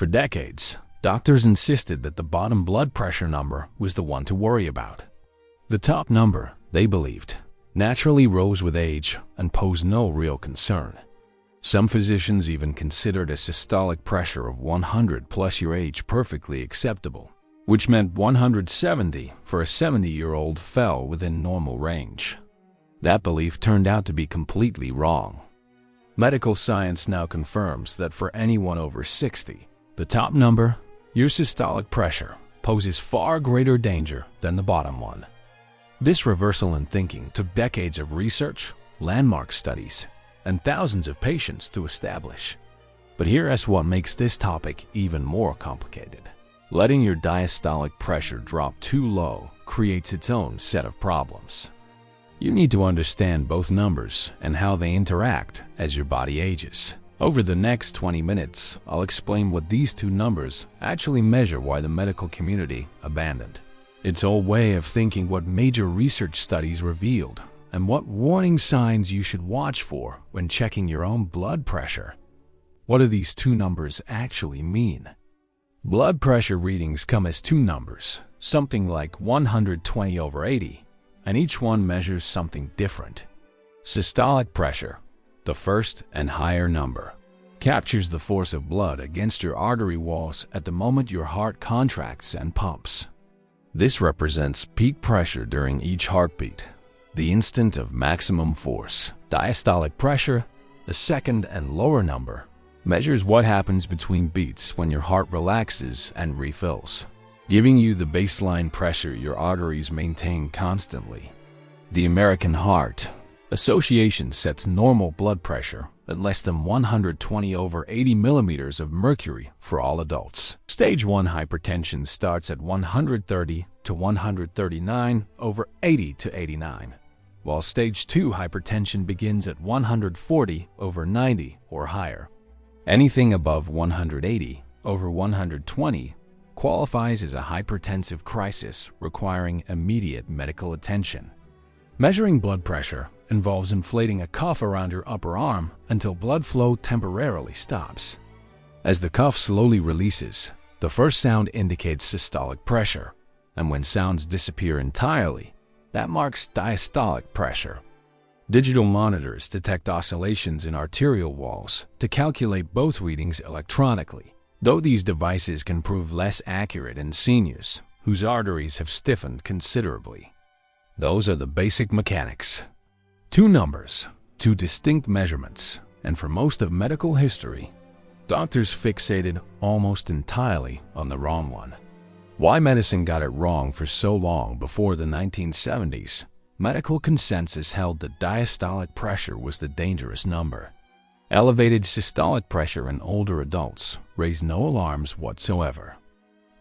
For decades, doctors insisted that the bottom blood pressure number was the one to worry about. The top number, they believed, naturally rose with age and posed no real concern. Some physicians even considered a systolic pressure of 100 plus your age perfectly acceptable, which meant 170 for a 70-year-old fell within normal range. That belief turned out to be completely wrong. Medical science now confirms that for anyone over 60, the top number, your systolic pressure, poses far greater danger than the bottom one. This reversal in thinking took decades of research, landmark studies, and thousands of patients to establish. But here's what makes this topic even more complicated. Letting your diastolic pressure drop too low creates its own set of problems. You need to understand both numbers and how they interact as your body ages. Over the next 20 minutes, I'll explain what these two numbers actually measure, why the medical community abandoned its old way of thinking, what major research studies revealed, and what warning signs you should watch for when checking your own blood pressure. What do these two numbers actually mean? Blood pressure readings come as two numbers, something like 120/80, and each one measures something different. Systolic pressure, the first and higher number, captures the force of blood against your artery walls at the moment your heart contracts and pumps. This represents peak pressure during each heartbeat, the instant of maximum force. Diastolic pressure, the second and lower number, measures what happens between beats when your heart relaxes and refills, giving you the baseline pressure your arteries maintain constantly. The American Heart Association sets normal blood pressure at less than 120/80 millimeters of mercury for all adults. Stage 1 hypertension starts at 130 to 139/80 to 89, while Stage 2 hypertension begins at 140/90 or higher. Anything above 180/120 qualifies as a hypertensive crisis requiring immediate medical attention. Measuring blood pressure involves inflating a cuff around your upper arm until blood flow temporarily stops. As the cuff slowly releases, the first sound indicates systolic pressure, and when sounds disappear entirely, that marks diastolic pressure. Digital monitors detect oscillations in arterial walls to calculate both readings electronically, though these devices can prove less accurate in seniors whose arteries have stiffened considerably. Those are the basic mechanics. Two numbers, two distinct measurements, and for most of medical history, doctors fixated almost entirely on the wrong one. Why medicine got it wrong for so long? Before the 1970s, medical consensus held that diastolic pressure was the dangerous number. Elevated systolic pressure in older adults raised no alarms whatsoever.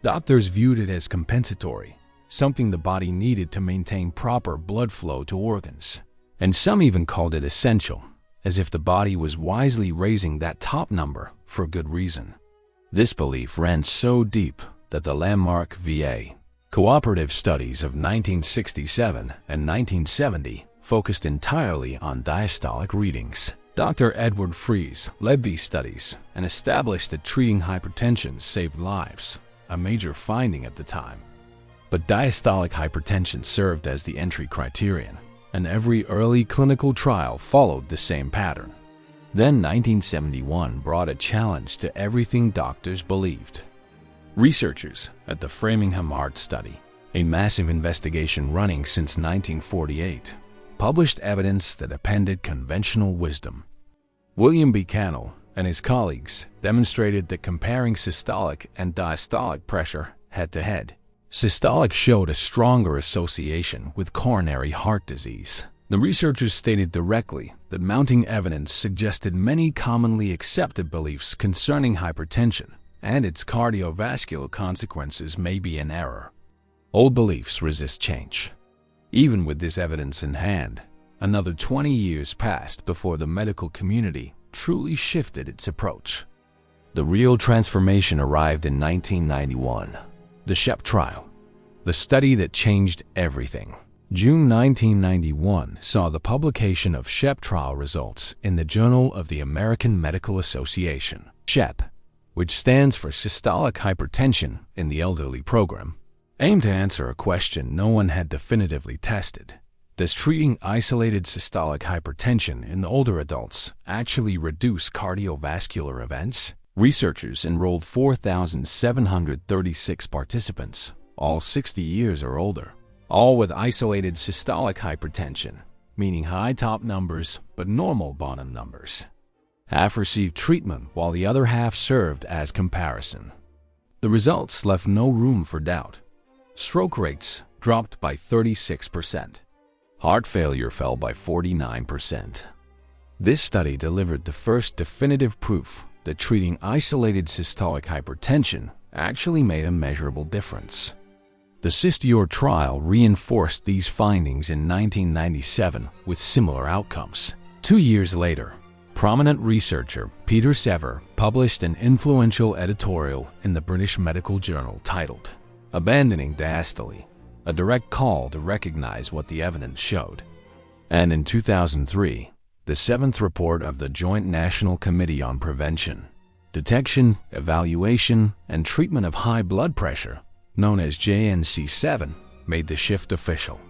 Doctors viewed it as compensatory, something the body needed to maintain proper blood flow to organs. And some even called it essential, as if the body was wisely raising that top number for good reason. This belief ran so deep that the landmark VA cooperative studies of 1967 and 1970 focused entirely on diastolic readings. Dr. Edward Fries led these studies and established that treating hypertension saved lives, a major finding at the time. But diastolic hypertension served as the entry criterion, and every early clinical trial followed the same pattern. Then 1971 brought a challenge to everything doctors believed. Researchers at the Framingham Heart Study, a massive investigation running since 1948, published evidence that appended conventional wisdom. William B. Cannell and his colleagues demonstrated that comparing systolic and diastolic pressure head-to-head, systolic showed a stronger association with coronary heart disease. The researchers stated directly that mounting evidence suggested many commonly accepted beliefs concerning hypertension and its cardiovascular consequences may be in error. Old beliefs resist change. Even with this evidence in hand, another 20 years passed before the medical community truly shifted its approach. The real transformation arrived in 1991. The SHEP trial, the study that changed everything. June 1991 saw the publication of SHEP trial results in the Journal of the American Medical Association. SHEP, which stands for systolic hypertension in the elderly program, aimed to answer a question no one had definitively tested. Does treating isolated systolic hypertension in older adults actually reduce cardiovascular events? Researchers enrolled 4,736 participants, all 60 years or older, all with isolated systolic hypertension, meaning high top numbers but normal bottom numbers. Half received treatment while the other half served as comparison. The results left no room for doubt. Stroke rates dropped by 36%. Heart failure fell by 49%. This study delivered the first definitive proof that treating isolated systolic hypertension actually made a measurable difference. The SHEP trial reinforced these findings in 1997 with similar outcomes. 2 years later, prominent researcher Peter Sever published an influential editorial in the British Medical Journal titled "Abandoning Diastole: A Direct Call to Recognize What the Evidence Showed." And in 2003, the 7th report of the Joint National Committee on Prevention, Detection, Evaluation, and Treatment of High Blood Pressure, known as JNC7, made the shift official.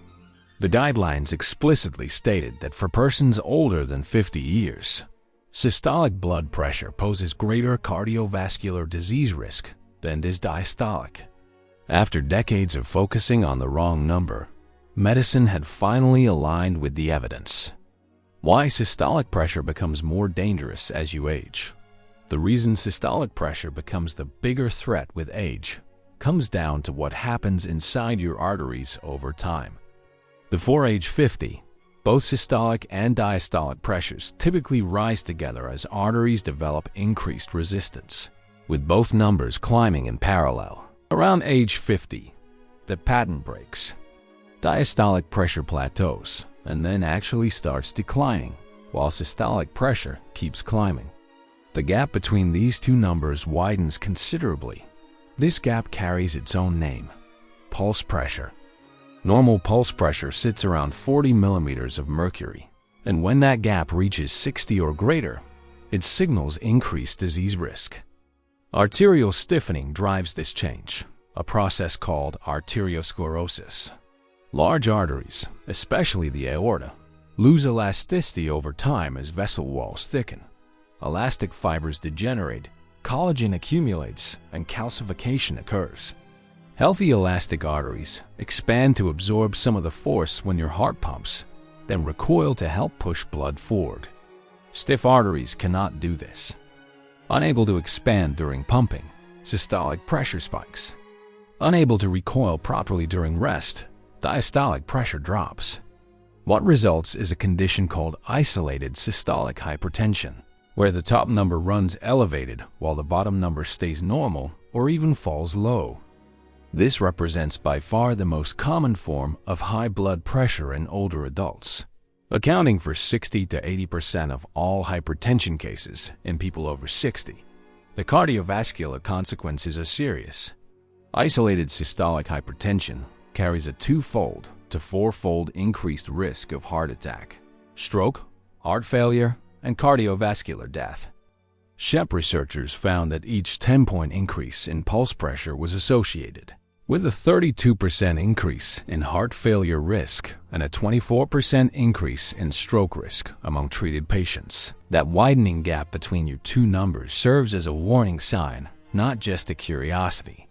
The guidelines explicitly stated that for persons older than 50 years, systolic blood pressure poses greater cardiovascular disease risk than does diastolic. After decades of focusing on the wrong number, medicine had finally aligned with the evidence. Why systolic pressure becomes more dangerous as you age. The reason systolic pressure becomes the bigger threat with age comes down to what happens inside your arteries over time. Before age 50, both systolic and diastolic pressures typically rise together as arteries develop increased resistance, with both numbers climbing in parallel. Around age 50, the pattern breaks. Diastolic pressure plateaus and then actually starts declining, while systolic pressure keeps climbing. The gap between these two numbers widens considerably. This gap carries its own name: pulse pressure. Normal pulse pressure sits around 40 millimeters of mercury, and when that gap reaches 60 or greater, it signals increased disease risk. Arterial stiffening drives this change, a process called arteriosclerosis. Large arteries, especially the aorta, lose elasticity over time as vessel walls thicken. Elastic fibers degenerate, collagen accumulates, and calcification occurs. Healthy elastic arteries expand to absorb some of the force when your heart pumps, then recoil to help push blood forward. Stiff arteries cannot do this. Unable to expand during pumping, systolic pressure spikes. Unable to recoil properly during rest, diastolic pressure drops. What results is a condition called isolated systolic hypertension, where the top number runs elevated while the bottom number stays normal or even falls low. This represents by far the most common form of high blood pressure in older adults, accounting for 60 to 80% of all hypertension cases in people over 60. The cardiovascular consequences are serious. Isolated systolic hypertension carries a 2-fold to 4-fold increased risk of heart attack, stroke, heart failure, and cardiovascular death. SHEP researchers found that each 10-point increase in pulse pressure was associated with a 32% increase in heart failure risk and a 24% increase in stroke risk among treated patients. That widening gap between your two numbers serves as a warning sign, not just a curiosity.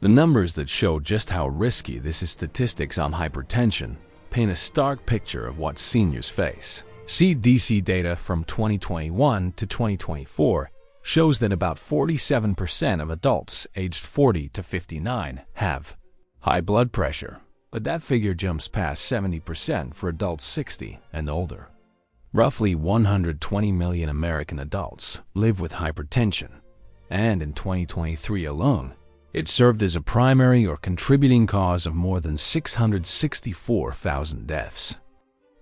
The numbers that show just how risky this is statistics on hypertension paint a stark picture of what seniors face. CDC data from 2021 to 2024 shows that about 47% of adults aged 40 to 59 have high blood pressure, but that figure jumps past 70% for adults 60 and older. Roughly 120 million American adults live with hypertension, and in 2023 alone, it served as a primary or contributing cause of more than 664,000 deaths.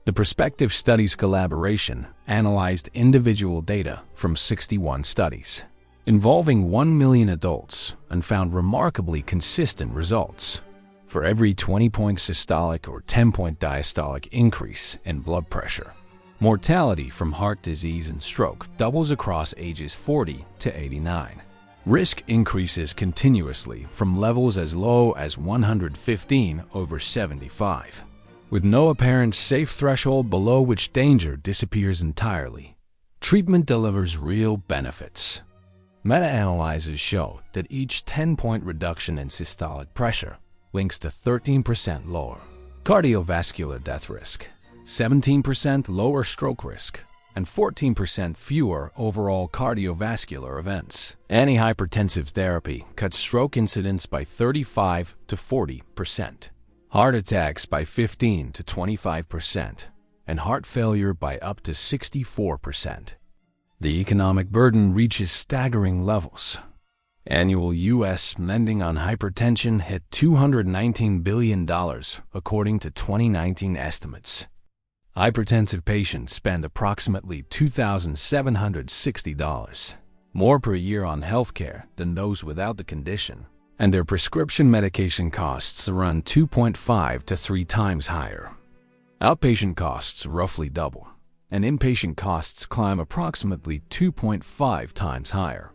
The prospective studies collaboration analyzed individual data from 61 studies, involving 1 million adults, and found remarkably consistent results. For every 20-point systolic or 10-point diastolic increase in blood pressure, mortality from heart disease and stroke doubles across ages 40 to 89. Risk increases continuously from levels as low as 115/75, with no apparent safe threshold below which danger disappears entirely. Treatment delivers real benefits. Meta-analyses show that each 10-point reduction in systolic pressure links to 13% lower cardiovascular death risk, 17% lower stroke risk, and 14% fewer overall cardiovascular events. Antihypertensive therapy cuts stroke incidence by 35 to 40%, heart attacks by 15 to 25%, and heart failure by up to 64%. The economic burden reaches staggering levels. Annual U.S. lending on hypertension hit $219 billion, according to 2019 estimates. Hypertensive patients spend approximately $2,760 more per year on healthcare than those without the condition, and their prescription medication costs run 2.5 to 3 times higher. Outpatient costs roughly double, and inpatient costs climb approximately 2.5 times higher.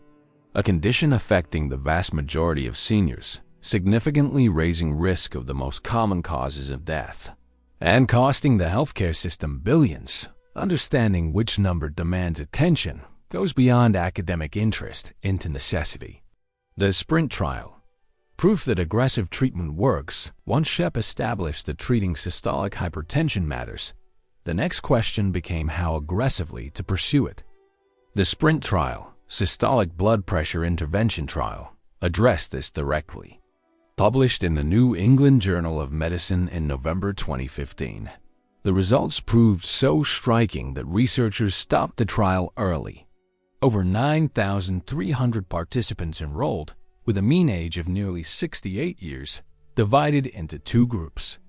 A condition affecting the vast majority of seniors, significantly raising risk of the most common causes of death, and costing the healthcare system billions. Understanding which number demands attention goes beyond academic interest into necessity. The SPRINT trial, proof that aggressive treatment works. Once SHEP established that treating systolic hypertension matters, the next question became how aggressively to pursue it. The SPRINT trial, Systolic Blood Pressure Intervention Trial, addressed this directly. Published in the New England Journal of Medicine in November 2015, the results proved so striking that researchers stopped the trial early. Over 9,300 participants enrolled, with a mean age of nearly 68 years, divided into 2 groups.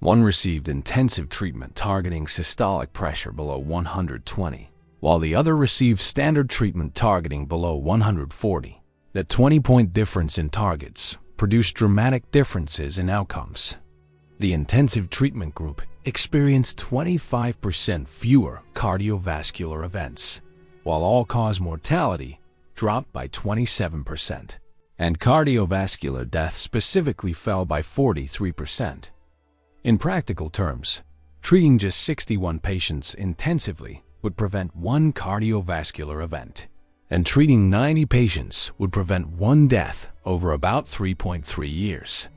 One received intensive treatment targeting systolic pressure below 120, while the other received standard treatment targeting below 140. That 20-point difference in targets produced dramatic differences in outcomes. The intensive treatment group experienced 25% fewer cardiovascular events, while all-cause mortality dropped by 27%, and cardiovascular death specifically fell by 43%. In practical terms, treating just 61 patients intensively would prevent 1 cardiovascular event, and treating 90 patients would prevent 1 death over about 3.3 years.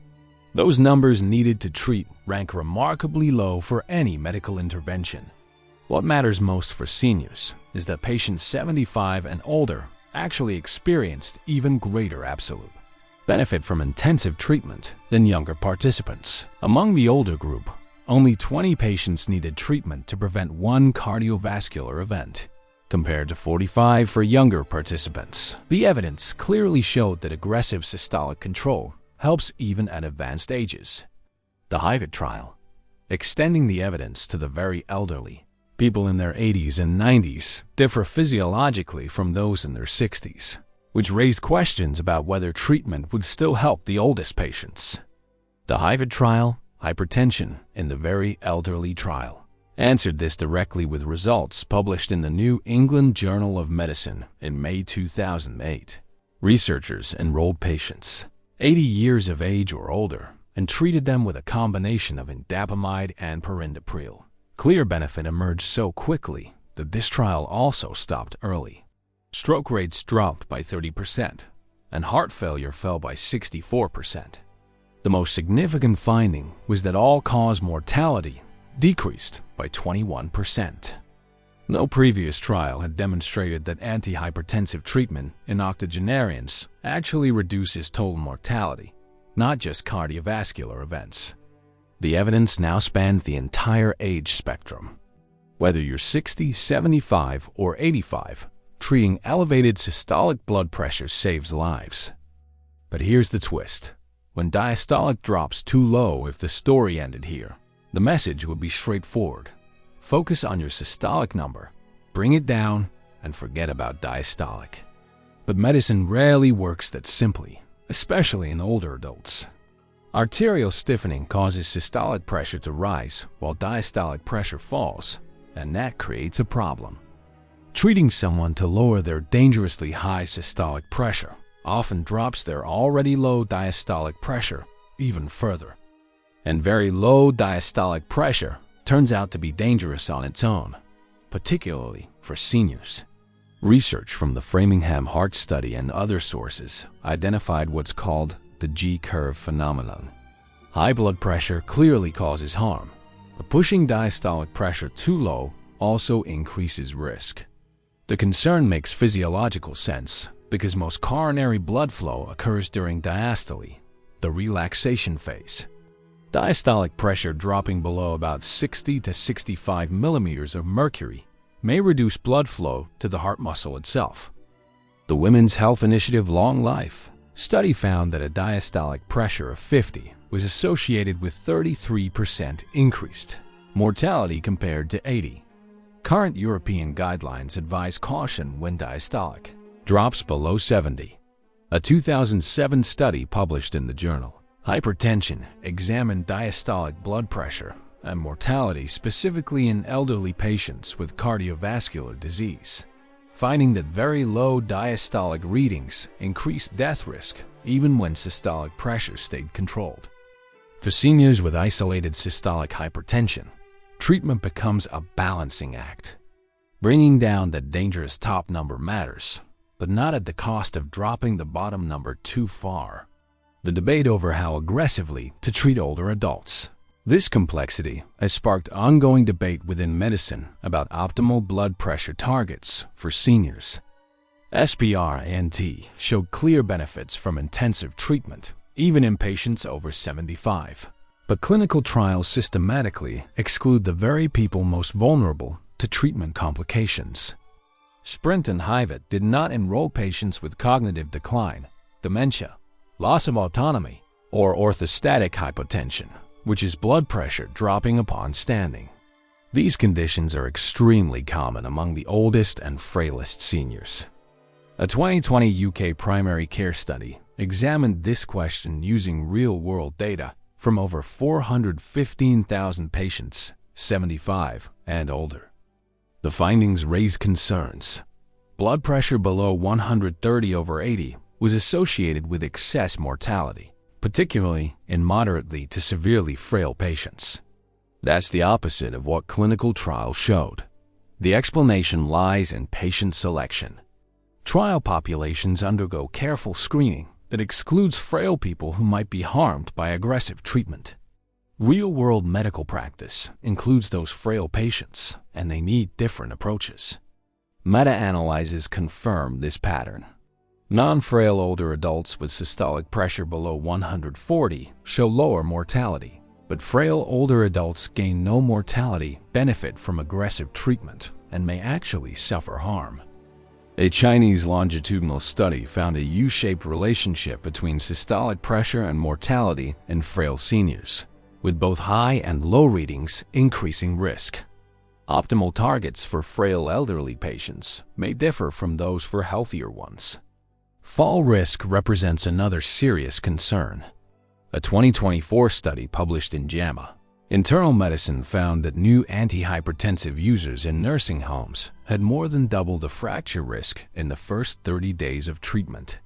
Those numbers needed to treat rank remarkably low for any medical intervention. What matters most for seniors is that patients 75 and older actually experienced even greater absolute benefit from intensive treatment than younger participants. Among the older group, only 20 patients needed treatment to prevent 1 cardiovascular event, compared to 45 for younger participants. The evidence clearly showed that aggressive systolic control helps even at advanced ages. The HYPE trial, extending the evidence to the very elderly. People in their 80s and 90s differ physiologically from those in their 60s, which raised questions about whether treatment would still help the oldest patients. The HYPE trial, Hypertension in the Very Elderly trial, answered this directly with results published in the New England Journal of Medicine in May 2008. Researchers enrolled patients 80 years of age or older and treated them with a combination of indapamide and perindopril. Clear benefit emerged so quickly that this trial also stopped early. Stroke rates dropped by 30%, and heart failure fell by 64%. The most significant finding was that all-cause mortality decreased by 21%. No previous trial had demonstrated that antihypertensive treatment in octogenarians actually reduces total mortality, not just cardiovascular events. The evidence now spans the entire age spectrum. Whether you're 60, 75, or 85, treating elevated systolic blood pressure saves lives. But here's the twist. When diastolic drops too low, if the story ended here, the message would be straightforward. Focus on your systolic number, bring it down, and forget about diastolic. But medicine rarely works that simply, especially in older adults. Arterial stiffening causes systolic pressure to rise while diastolic pressure falls, and that creates a problem. Treating someone to lower their dangerously high systolic pressure often drops their already low diastolic pressure even further. And very low diastolic pressure turns out to be dangerous on its own, particularly for seniors. Research from the Framingham Heart Study and other sources identified what's called the G-curve phenomenon. High blood pressure clearly causes harm, but pushing diastolic pressure too low also increases risk. The concern makes physiological sense because most coronary blood flow occurs during diastole, the relaxation phase. Diastolic pressure dropping below about 60 to 65 millimeters of mercury may reduce blood flow to the heart muscle itself. The Women's Health Initiative Long Life study found that a diastolic pressure of 50 was associated with 33% increased mortality compared to 80. Current European guidelines advise caution when diastolic drops below 70. A 2007 study published in the journal Hypertension examined diastolic blood pressure and mortality specifically in elderly patients with cardiovascular disease, finding that very low diastolic readings increased death risk even when systolic pressure stayed controlled. For seniors with isolated systolic hypertension, treatment becomes a balancing act. Bringing down the dangerous top number matters, but not at the cost of dropping the bottom number too far. The debate over how aggressively to treat older adults. This complexity has sparked ongoing debate within medicine about optimal blood pressure targets for seniors. SPRNT showed clear benefits from intensive treatment, even in patients over 75. But clinical trials systematically exclude the very people most vulnerable to treatment complications. SPRINT and HIVET did not enroll patients with cognitive decline, dementia, loss of autonomy, or orthostatic hypotension, which is blood pressure dropping upon standing. These conditions are extremely common among the oldest and frailest seniors. A 2020 UK primary care study examined this question using real-world data from over 415,000 patients, 75 and older. The findings raised concerns. Blood pressure below 130/80 was associated with excess mortality, particularly in moderately to severely frail patients. That's the opposite of what clinical trials showed. The explanation lies in patient selection. Trial populations undergo careful screening that excludes frail people who might be harmed by aggressive treatment. Real-world medical practice includes those frail patients, and they need different approaches. Meta-analyses confirm this pattern. Non-frail older adults with systolic pressure below 140 show lower mortality, but frail older adults gain no mortality benefit from aggressive treatment and may actually suffer harm. A Chinese longitudinal study found a U-shaped relationship between systolic pressure and mortality in frail seniors, with both high and low readings increasing risk. Optimal targets for frail elderly patients may differ from those for healthier ones. Fall risk represents another serious concern. A 2024 study published in JAMA Internal Medicine found that new antihypertensive users in nursing homes had more than double the fracture risk in the first 30 days of treatment.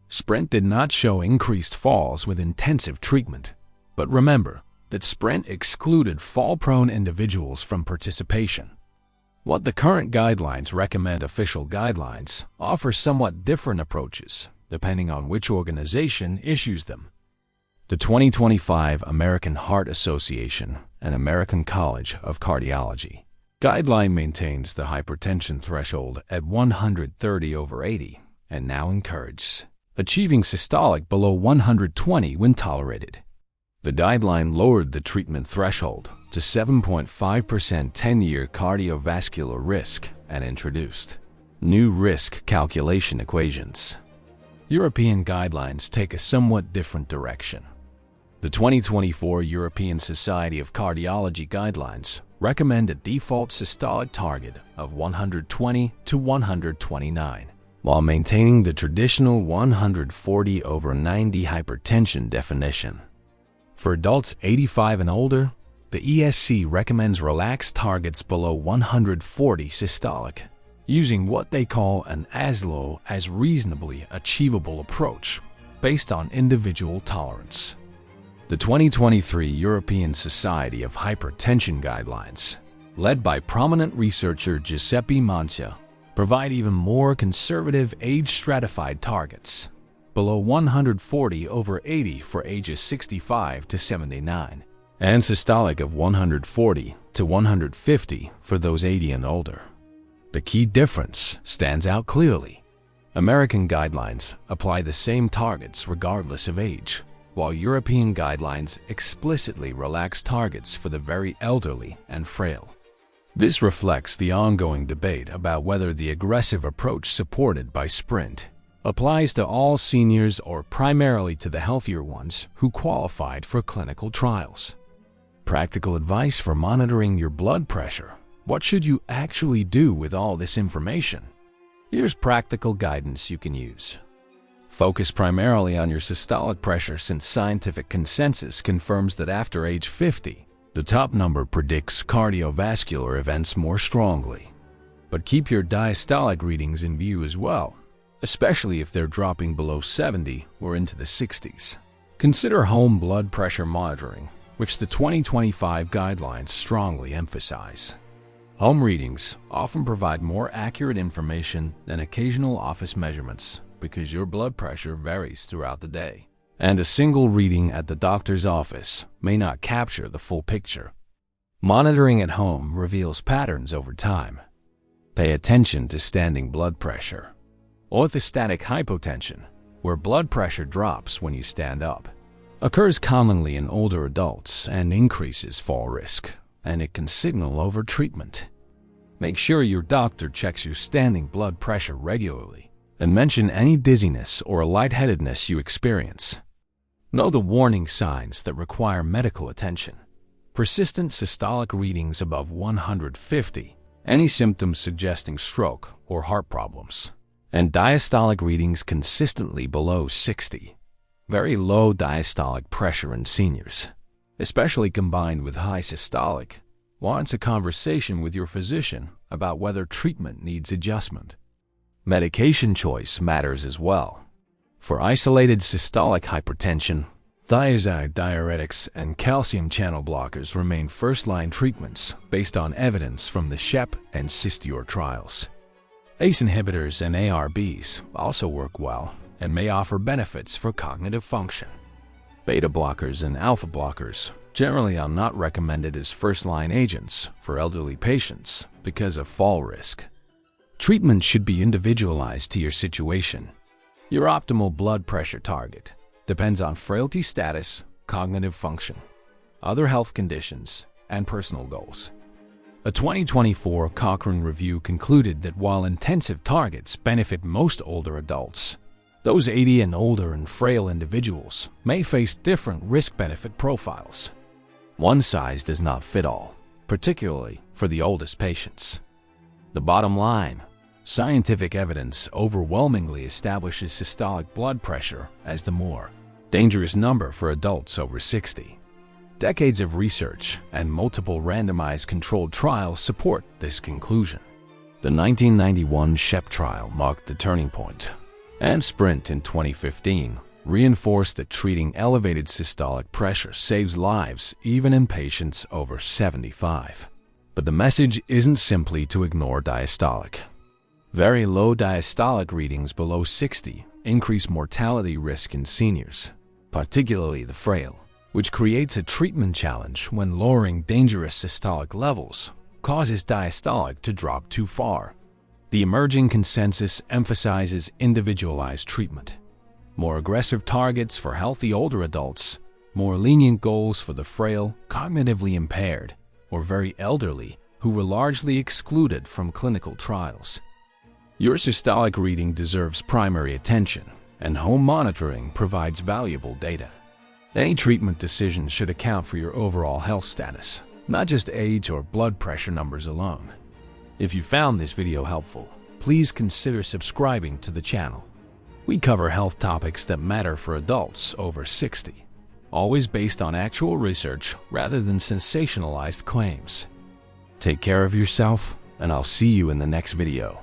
SPRINT did not show increased falls with intensive treatment, but remember that SPRINT excluded fall-prone individuals from participation. What the current guidelines recommend, official guidelines, offer somewhat different approaches depending on which organization issues them. The 2025 American Heart Association and American College of Cardiology guideline maintains the hypertension threshold at 130/80 and now encourages achieving systolic below 120 when tolerated. The guideline lowered the treatment threshold to 7.5% 10-year cardiovascular risk and introduced new risk calculation equations. European guidelines take a somewhat different direction. The 2024 European Society of Cardiology guidelines recommend a default systolic target of 120 to 129, while maintaining the traditional 140/90 hypertension definition. For adults 85 and older, the ESC recommends relaxed targets below 140 systolic, using what they call an as low as reasonably achievable approach based on individual tolerance. The 2023 European Society of Hypertension Guidelines, led by prominent researcher Giuseppe Mancia, provide even more conservative age-stratified targets, below 140/80 for ages 65 to 79, and systolic of 140 to 150 for those 80 and older. The key difference stands out clearly. American guidelines apply the same targets regardless of age, while European guidelines explicitly relax targets for the very elderly and frail. This reflects the ongoing debate about whether the aggressive approach supported by SPRINT applies to all seniors or primarily to the healthier ones who qualified for clinical trials. Practical advice for monitoring your blood pressure. What should you actually do with all this information? Here's practical guidance you can use. Focus primarily on your systolic pressure, since scientific consensus confirms that after age 50, the top number predicts cardiovascular events more strongly. But keep your diastolic readings in view as well, especially if they're dropping below 70 or into the 60s. Consider home blood pressure monitoring, which the 2025 guidelines strongly emphasize. Home readings often provide more accurate information than occasional office measurements because your blood pressure varies throughout the day, and a single reading at the doctor's office may not capture the full picture. Monitoring at home reveals patterns over time. Pay attention to standing blood pressure. Orthostatic hypotension, where blood pressure drops when you stand up, occurs commonly in older adults and increases fall risk, and it can signal overtreatment. Make sure your doctor checks your standing blood pressure regularly and mention any dizziness or lightheadedness you experience. Know the warning signs that require medical attention. Persistent systolic readings above 150, any symptoms suggesting stroke or heart problems, and diastolic readings consistently below 60. Very low diastolic pressure in seniors, especially combined with high systolic, warrants a conversation with your physician about whether treatment needs adjustment. Medication choice matters as well. For isolated systolic hypertension, thiazide diuretics and calcium channel blockers remain first-line treatments based on evidence from the SHEP and SYSTIOR trials. ACE inhibitors and ARBs also work well and may offer benefits for cognitive function. Beta blockers and alpha blockers generally are not recommended as first-line agents for elderly patients because of fall risk. Treatment should be individualized to your situation. Your optimal blood pressure target depends on frailty status, cognitive function, other health conditions, and personal goals. A 2024 Cochrane review concluded that while intensive targets benefit most older adults, those 80 and older and frail individuals may face different risk-benefit profiles. One size does not fit all, particularly for the oldest patients. The bottom line: scientific evidence overwhelmingly establishes systolic blood pressure as the more dangerous number for adults over 60. Decades of research and multiple randomized controlled trials support this conclusion. The 1991 SHEP trial marked the turning point, and SPRINT in 2015 reinforced that treating elevated systolic pressure saves lives even in patients over 75. But the message isn't simply to ignore diastolic. Very low diastolic readings below 60 increase mortality risk in seniors, particularly the frail, which creates a treatment challenge when lowering dangerous systolic levels causes diastolic to drop too far. The emerging consensus emphasizes individualized treatment. More aggressive targets for healthy older adults, more lenient goals for the frail, cognitively impaired, or very elderly who were largely excluded from clinical trials. Your systolic reading deserves primary attention, and home monitoring provides valuable data. Any treatment decision should account for your overall health status, not just age or blood pressure numbers alone. If you found this video helpful, please consider subscribing to the channel. We cover health topics that matter for adults over 60, always based on actual research rather than sensationalized claims. Take care of yourself, and I'll see you in the next video.